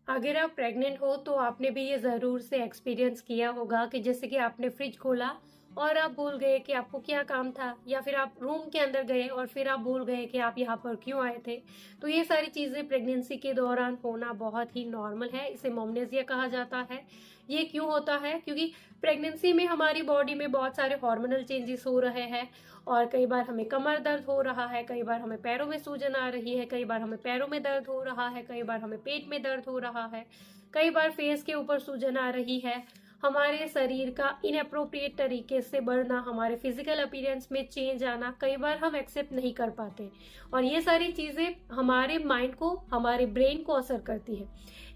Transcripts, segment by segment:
अगर आप प्रेग्नेंट हो तो आपने भी ये ज़रूर से एक्सपीरियंस किया होगा कि जैसे कि आपने फ्रिज खोला और आप भूल गए कि आपको क्या काम था, या फिर आप रूम के अंदर गए और फिर आप भूल गए कि आप यहाँ पर क्यों आए थे। तो ये सारी चीज़ें प्रेगनेंसी के दौरान होना बहुत ही नॉर्मल है। इसे मोमनेसिया कहा जाता है। ये क्यों होता है? क्योंकि प्रेगनेंसी में हमारी बॉडी में बहुत सारे हार्मोनल चेंजेस हो रहे हैं और कई बार हमें कमर दर्द हो रहा है, कई बार हमें पैरों में सूजन आ रही है, कई बार हमें पैरों में दर्द हो रहा है, कई बार हमें पेट में दर्द हो रहा है, कई बार फेस के ऊपर सूजन आ रही है। हमारे शरीर का इनअप्रोप्रिएट तरीके से बढ़ना, हमारे फिजिकल अपीयरेंस में चेंज आना, कई बार हम एक्सेप्ट नहीं कर पाते और ये सारी चीजें हमारे माइंड को, हमारे ब्रेन को असर करती है।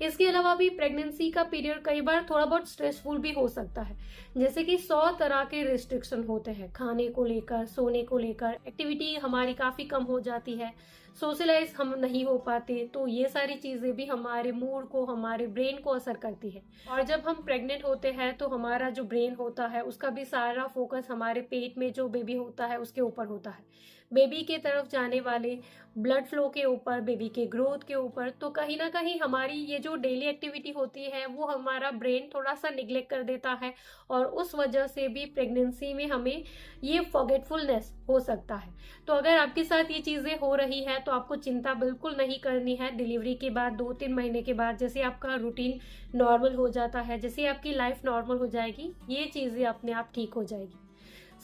इसके अलावा भी प्रेगनेंसी का पीरियड कई बार थोड़ा बहुत स्ट्रेसफुल भी हो सकता है। जैसे कि 100 तरह के रिस्ट्रिक्शन होते हैं, खाने को लेकर, सोने को लेकर, एक्टिविटी हमारी काफी कम हो जाती है, सोशलाइज हम नहीं हो पाते। तो ये सारी चीजें भी हमारे मूड को, हमारे ब्रेन को असर करती है। और जब हम प्रेग्नेंट होते हैं तो हमारा जो ब्रेन होता है उसका भी सारा फोकस हमारे पेट में जो बेबी होता है उसके ऊपर होता है, बेबी के तरफ जाने वाले ब्लड फ्लो के ऊपर, बेबी के ग्रोथ के ऊपर। तो कहीं ना कहीं हमारी ये जो डेली एक्टिविटी होती है वो हमारा ब्रेन थोड़ा सा निग्लेक्ट कर देता है और उस वजह से भी प्रेगनेंसी में हमें ये फॉरगेटफुलनेस हो सकता है। तो अगर आपके साथ ये चीजें हो रही है तो आपको चिंता बिल्कुल नहीं करनी है। डिलीवरी के बाद 2-3 महीने के बाद जैसे आपका रूटीन नॉर्मल हो जाता है, जैसे आपकी लाइफ नॉर्मल हो जाएगी, ये चीजें अपने आप ठीक हो जाएगी।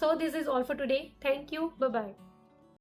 So this is all for today. Thank you, bye bye.